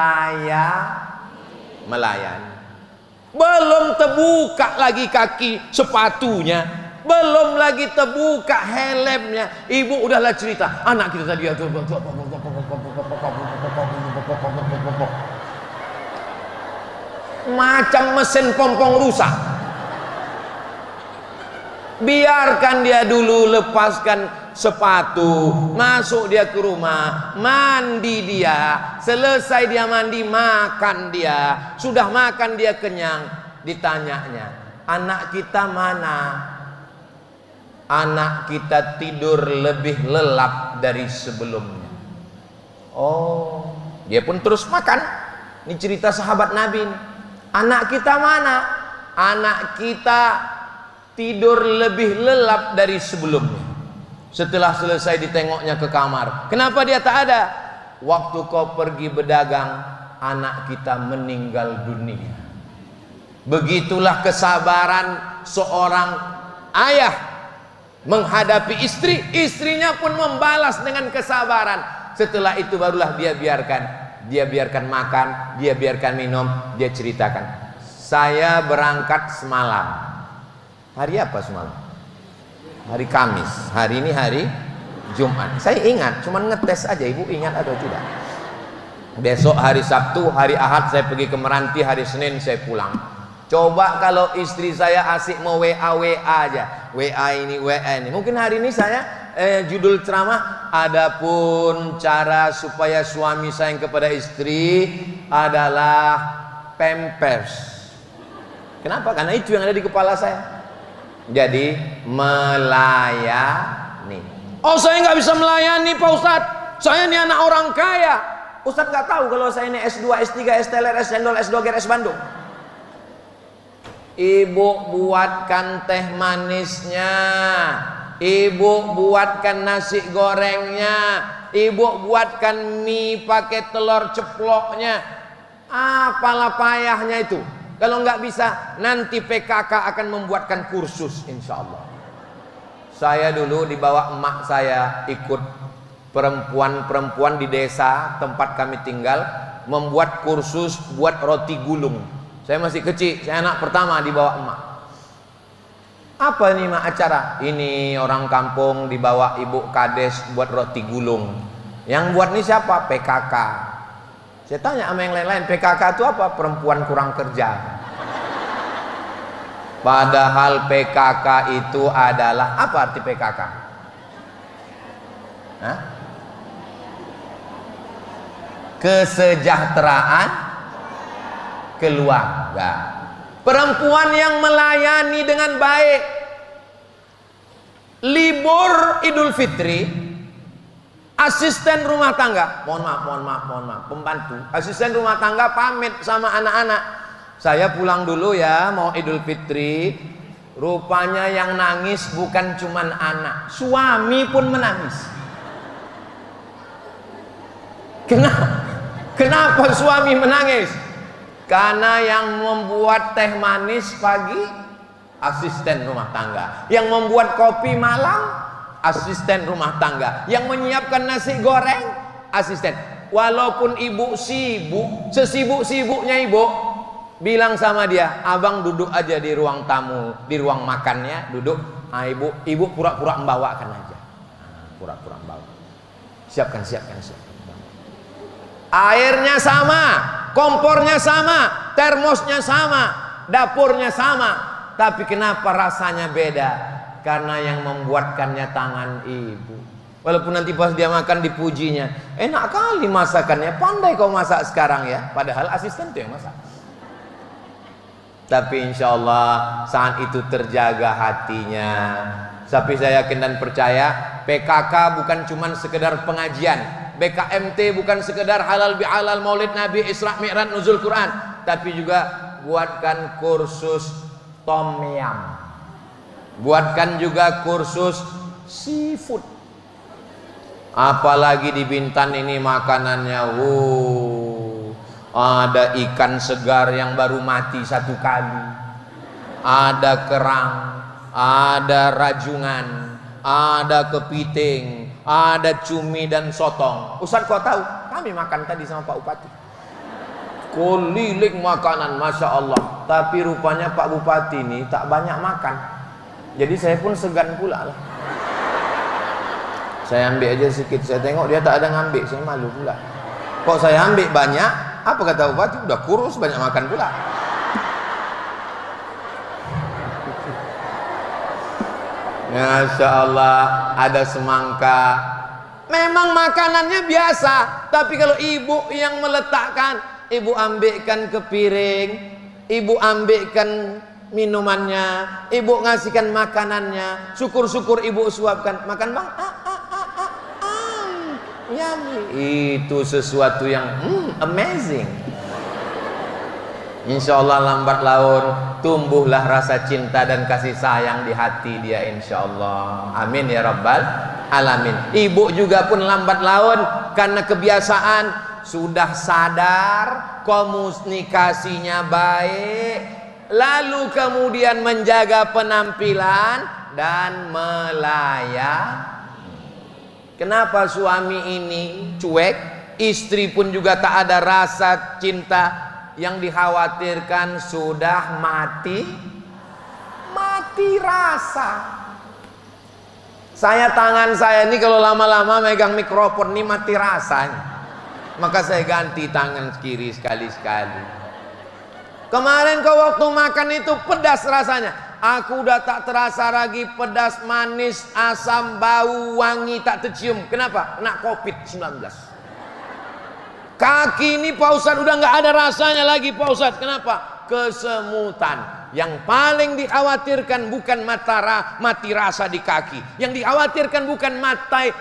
Belum terbuka lagi kaki sepatunya, belum lagi terbuka helmnya, ibu udahlah cerita anak kita tadi macam mesin pompong rusak. Biarkan dia dulu, lepaskan sepatu, masuk dia ke rumah, mandi dia, selesai dia mandi, makan dia, sudah makan dia kenyang, ditanyanya, anak kita mana? Anak kita tidur lebih lelap dari sebelumnya. Oh, dia pun terus makan. Ini cerita sahabat Nabi ini. Anak kita mana? Anak kita tidur lebih lelap dari sebelumnya. Setelah selesai ditengoknya ke kamar, kenapa dia tak ada? Waktu kau pergi berdagang, anak kita meninggal dunia. Begitulah kesabaran seorang ayah menghadapi istri. Istrinya pun membalas dengan kesabaran. Setelah itu barulah dia biarkan makan, dia biarkan minum, dia ceritakan, saya berangkat semalam. Hari apa semalam? Hari Kamis. Hari ini hari Jumat. Saya ingat, cuman ngetes aja, ibu ingat atau tidak. Besok hari Sabtu, hari Ahad saya pergi ke Meranti, hari Senin saya pulang. Coba kalau istri saya asik mau WA aja, WA ini. Mungkin hari ini saya judul ceramah, adapun cara supaya suami sayang kepada istri adalah pampers. Kenapa? Karena itu yang ada di kepala saya. Jadi melayani. Oh, saya nggak bisa melayani Pak Ustadz, saya ini anak orang kaya. Ustadz nggak tahu kalau saya ini S2, S3, STLR, S Cendol, S2, S Bandung. Ibu buatkan teh manisnya, ibu buatkan nasi gorengnya, ibu buatkan mie pakai telur ceploknya. Apalah payahnya itu. Kalau nggak bisa, nanti PKK akan membuatkan kursus, insya Allah. Saya dulu dibawa emak saya ikut perempuan-perempuan di desa tempat kami tinggal, membuat kursus buat roti gulung. Saya masih kecil, saya anak pertama dibawa emak. Apa ini mak acara? Ini orang kampung dibawa ibu kades buat roti gulung. Yang buat ini siapa? PKK. Saya tanya sama yang lain-lain, PKK itu apa? Perempuan kurang kerja. Padahal PKK itu adalah, apa arti PKK? Hah? Kesejahteraan keluarga. Perempuan yang melayani dengan baik. Libur Idul Fitri, asisten rumah tangga, mohon maaf, pembantu, asisten rumah tangga pamit sama anak-anak, saya pulang dulu ya, mau Idul Fitri. Rupanya yang nangis bukan cuman anak, suami pun menangis. Kenapa suami menangis? Karena yang membuat teh manis pagi asisten rumah tangga, yang membuat kopi malam asisten rumah tangga, yang menyiapkan nasi goreng asisten. Walaupun ibu sibuk, sesibuk-sibuknya ibu, bilang sama dia, abang duduk aja di ruang tamu, di ruang makannya duduk. Nah, ibu pura-pura membawakan aja, pura-pura membawa. Siapkan. Airnya sama, kompornya sama, termosnya sama, dapurnya sama. Tapi kenapa rasanya beda? Karena yang membuatkannya tangan ibu. Walaupun nanti pas dia makan dipujinya, enak kali masakannya, pandai kau masak sekarang ya. Padahal asisten itu yang masak. Tapi insya Allah saat itu terjaga hatinya. Tapi saya yakin dan percaya, PKK bukan cuma sekedar pengajian, BKMT bukan sekedar halal bihalal, maulid Nabi, Isra Mi'raj, nuzul Quran, tapi juga buatkan kursus tom yum, buatkan juga kursus seafood. Apalagi di Bintan ini makanannya, ada ikan segar yang baru mati satu kali, ada kerang, ada rajungan, ada kepiting, ada cumi dan sotong. Ustaz, kau tahu? Kami makan tadi sama Pak Bupati. Keliling makanan, Masya Allah. Tapi rupanya Pak Bupati ini tak banyak makan. Jadi saya pun segan pula lah. Saya ambil aja sedikit. Saya tengok dia tak ada ngambil, saya malu pula. Kok saya ambil banyak? Apa kata Bupati? Udah kurus, banyak makan pula. Masya Allah, ada semangka. Memang makanannya biasa, tapi kalau ibu yang meletakkan, ibu ambilkan ke piring, ibu ambilkan minumannya, ibu ngasihkan makanannya, syukur-syukur ibu suapkan, makan bang, yummy. Itu sesuatu yang amazing. Insya Allah lambat laun tumbuhlah rasa cinta dan kasih sayang di hati dia, insya Allah. Amin ya rabbal alamin. Ibu juga pun lambat laun karena kebiasaan sudah sadar, komunikasinya baik, lalu kemudian menjaga penampilan dan melayani. Kenapa suami ini cuek, istri pun juga tak ada rasa cinta? Yang dikhawatirkan sudah mati rasa. Tangan saya ini kalau lama-lama megang mikrofon ini mati rasanya. Maka saya ganti tangan kiri sekali-sekali. Kemarin kau waktu makan itu pedas rasanya. Aku udah tak terasa lagi pedas, manis, asam, bau, wangi tak tercium. Kenapa? Kena COVID-19. Kaki ini Pak Ustadz udah nggak ada rasanya lagi Pak Ustadz. Kenapa? Kesemutan. Yang paling dikhawatirkan bukan mati rasa di kaki. Yang dikhawatirkan bukan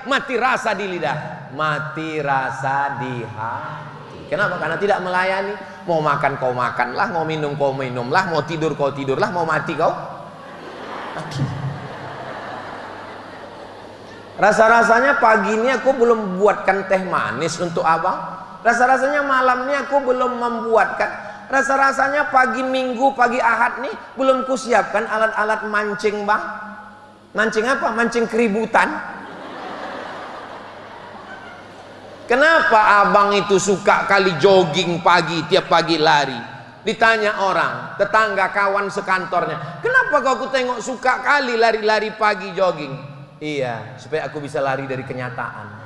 mati rasa di lidah, mati rasa di hati. Kenapa? Karena tidak melayani. Mau makan kau makanlah, mau minum kau minumlah, mau tidur kau tidurlah, mau mati kau mati. Rasa-rasanya pagi ini aku belum buatkan teh manis untuk abang. Rasa-rasanya malam ini aku belum membuatkan. Rasa-rasanya pagi Minggu, pagi Ahad nih belum kusiapkan alat-alat mancing bang. Mancing apa? Mancing keributan. Kenapa abang itu suka kali jogging pagi, tiap pagi lari? Ditanya orang, tetangga, kawan sekantornya, kenapa kau aku tengok suka kali lari-lari pagi jogging? Iya, supaya aku bisa lari dari kenyataan.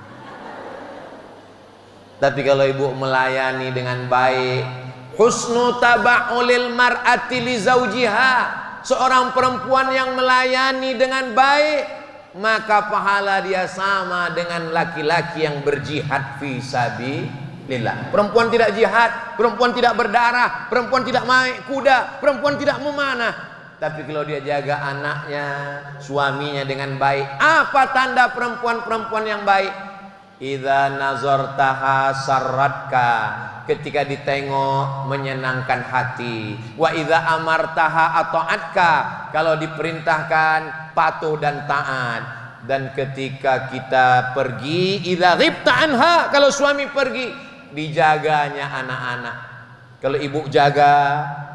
Tapi kalau ibu melayani dengan baik, husnu taba'ulil mar'ati li zawjiha, seorang perempuan yang melayani dengan baik, maka pahala dia sama dengan laki-laki yang berjihad fi sabilillah. Perempuan tidak jihad, perempuan tidak berdarah, perempuan tidak naik kuda, perempuan tidak memanah. Tapi kalau dia jaga anaknya, suaminya dengan baik, apa tanda perempuan-perempuan yang baik? Idza nazartaha sarratka, ketika ditengok menyenangkan hati. Wa idza amartaha ata'atka, kalau diperintahkan patuh dan taat. Dan ketika kita pergi, idza ghibta anha, kalau suami pergi, dijaganya anak-anak. Kalau ibu jaga,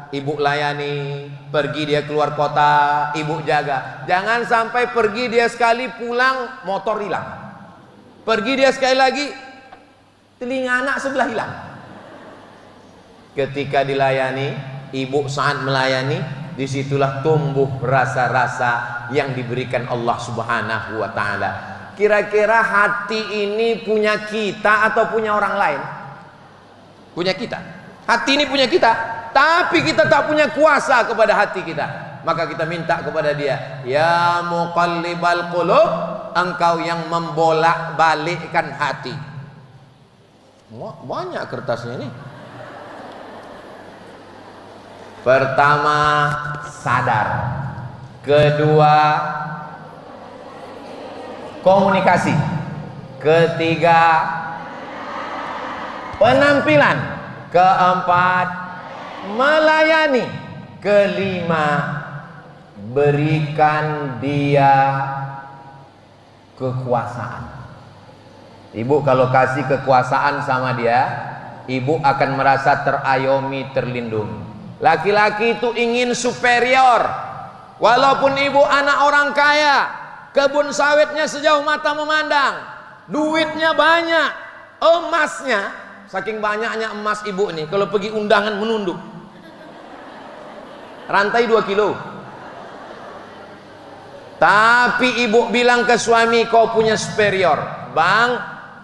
ibu layani. Pergi dia keluar kota, ibu jaga. Jangan sampai pergi dia sekali, pulang motor hilang. Pergi dia sekali lagi, telinga anak sebelah hilang. Ketika dilayani, ibu saat melayani, disitulah tumbuh rasa-rasa yang diberikan Allah Subhanahu wa Ta'ala. Kira-kira hati ini punya kita atau punya orang lain? Punya kita. Hati ini punya kita, tapi kita tak punya kuasa kepada hati kita. Maka kita minta kepada dia, ya muqallibal qulub, engkau yang membolak-balikkan hati. Wah, banyak kertasnya ini. Pertama, sadar. Kedua, komunikasi. Ketiga, penampilan. Keempat, melayani. Kelima, berikan dia kekuasaan. Ibu kalau kasih kekuasaan sama dia, ibu akan merasa terayomi, terlindungi. Laki-laki itu ingin superior. Walaupun ibu anak orang kaya, kebun sawitnya sejauh mata memandang, duitnya banyak, emasnya, saking banyaknya emas ibu nih, kalau pergi undangan menunduk. Rantai 2 kilo. Tapi ibu bilang ke suami, kau punya superior. Bang,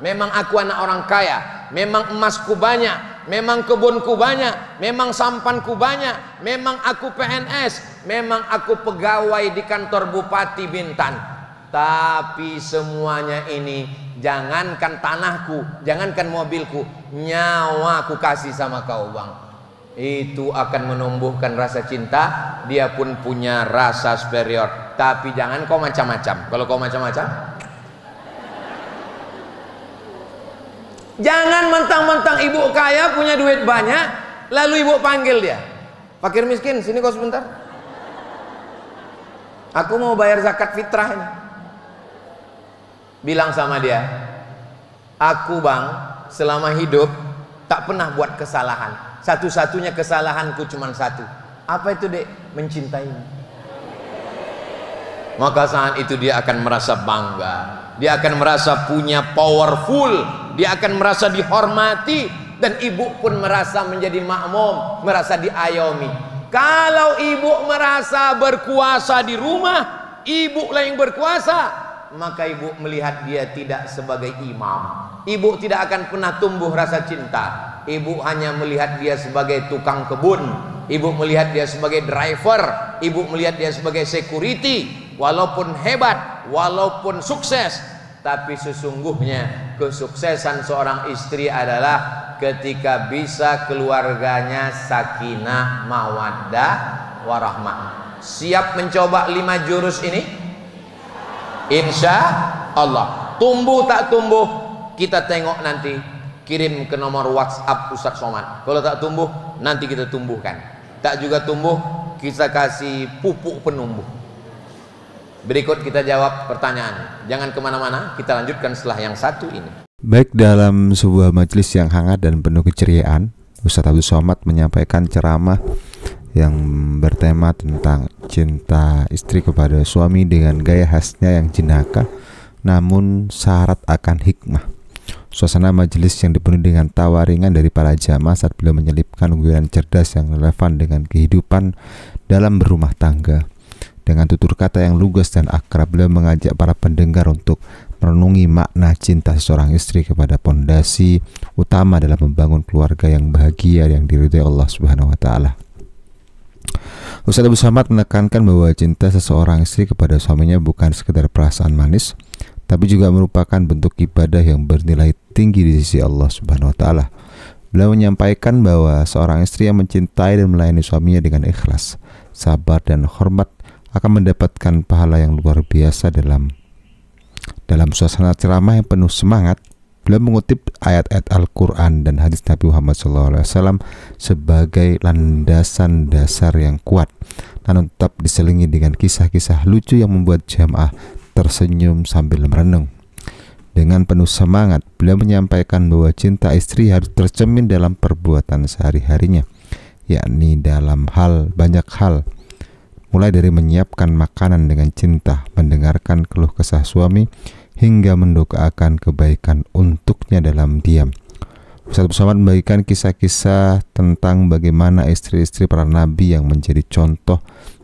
memang aku anak orang kaya, memang emasku banyak, memang kebunku banyak, memang sampanku banyak, memang aku PNS, memang aku pegawai di kantor Bupati Bintan. Tapi semuanya ini, jangankan tanahku, jangankan mobilku, nyawa aku kasih sama kau bang. Itu akan menumbuhkan rasa cinta, dia pun punya rasa superior. Tapi jangan kau macam-macam. Kalau kau macam-macam, jangan mentang-mentang ibu kaya punya duit banyak, lalu ibu panggil dia, fakir miskin, sini kau sebentar, aku mau bayar zakat fitrah ini. Bilang sama dia, aku bang selama hidup tak pernah buat kesalahan. Satu-satunya kesalahanku cuma satu. Apa itu dek? Mencintaimu. Maka saat itu dia akan merasa bangga, dia akan merasa punya powerful, dia akan merasa dihormati, dan ibu pun merasa menjadi makmum, merasa diayomi. Kalau ibu merasa berkuasa di rumah, ibu lah yang berkuasa, maka ibu melihat dia tidak sebagai imam. Ibu tidak akan pernah tumbuh rasa cinta. Ibu hanya melihat dia sebagai tukang kebun, ibu melihat dia sebagai driver, ibu melihat dia sebagai security. Walaupun hebat, walaupun sukses, tapi sesungguhnya kesuksesan seorang istri adalah ketika bisa keluarganya sakinah, mawaddah, warahmah. Siap mencoba 5 jurus ini? Insya Allah. Tumbuh tak tumbuh, kita tengok nanti. Kirim ke nomor WhatsApp Ustadz Somad. Kalau tak tumbuh, nanti kita tumbuhkan. Tak juga tumbuh, kita kasih pupuk penumbuh. Berikut kita jawab pertanyaan. Jangan kemana-mana, kita lanjutkan setelah yang satu ini. Baik, dalam sebuah majelis yang hangat dan penuh keceriaan, Ustadz Abdul Somad menyampaikan ceramah yang bertema tentang cinta istri kepada suami dengan gaya khasnya yang jenaka, namun syarat akan hikmah. Suasana majelis yang dipenuhi dengan tawa ringan dari para jamaah saat beliau menyelipkan guyonan cerdas yang relevan dengan kehidupan dalam berumah tangga. Dengan tutur kata yang lugas dan akrab, beliau mengajak para pendengar untuk merenungi makna cinta seorang istri kepada pondasi utama dalam membangun keluarga yang bahagia yang diridhai Allah Subhanahu wa taala. Ustaz Abu Samad menekankan bahwa cinta seseorang istri kepada suaminya bukan sekedar perasaan manis, tapi juga merupakan bentuk ibadah yang bernilai tinggi di sisi Allah Subhanahu wa taala. Beliau menyampaikan bahwa seorang istri yang mencintai dan melayani suaminya dengan ikhlas, sabar dan hormat akan mendapatkan pahala yang luar biasa. Dalam suasana ceramah yang penuh semangat, beliau mengutip ayat-ayat Al-Quran dan hadis Nabi Muhammad SAW sebagai landasan dasar yang kuat, namun tetap diselingi dengan kisah-kisah lucu yang membuat jamaah tersenyum sambil merenung. Dengan penuh semangat, beliau menyampaikan bahwa cinta istri harus tercermin dalam perbuatan sehari-harinya, yakni dalam banyak hal, mulai dari menyiapkan makanan dengan cinta, mendengarkan keluh kesah suami, hingga mendoakan kebaikan untuknya dalam diam. Ustaz Abu Samad membagikan kisah-kisah tentang bagaimana istri-istri para nabi yang menjadi contoh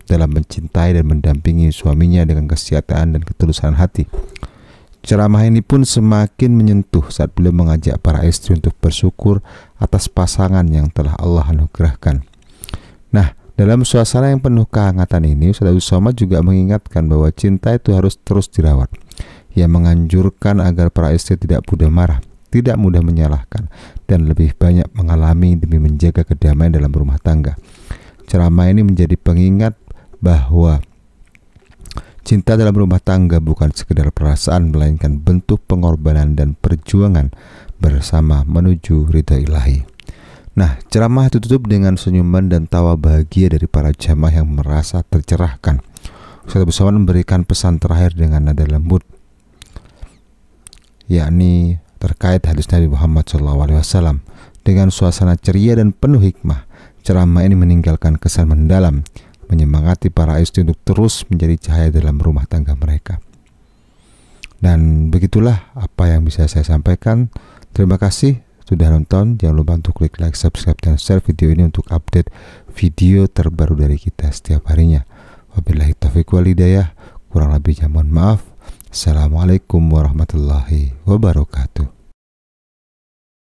dalam mencintai dan mendampingi suaminya dengan kesetiaan dan ketulusan hati. Ceramah ini pun semakin menyentuh saat beliau mengajak para istri untuk bersyukur atas pasangan yang telah Allah anugerahkan. Nah, dalam suasana yang penuh kehangatan ini, Ustaz Abu Samad juga mengingatkan bahwa cinta itu harus terus dirawat. Ia menganjurkan agar para istri tidak mudah marah, tidak mudah menyalahkan, dan lebih banyak mengalami demi menjaga kedamaian dalam rumah tangga. Ceramah ini menjadi pengingat bahwa cinta dalam rumah tangga bukan sekedar perasaan, melainkan bentuk pengorbanan dan perjuangan bersama menuju ridha ilahi. Nah, ceramah ditutup dengan senyuman dan tawa bahagia dari para jamaah yang merasa tercerahkan. Ustaz Abu Samad memberikan pesan terakhir dengan nada lembut, yakni terkait hadis Nabi Muhammad SAW. Dengan suasana ceria dan penuh hikmah, ceramah ini meninggalkan kesan mendalam, menyemangati para istri untuk terus menjadi cahaya dalam rumah tangga mereka. Dan begitulah apa yang bisa saya sampaikan. Terima kasih sudah nonton. Jangan lupa untuk klik like, subscribe, dan share video ini untuk update video terbaru dari kita setiap harinya. Wabillahi taufiq wal hidayah. Kurang lebihnya mohon maaf. Assalamualaikum warahmatullahi wabarakatuh.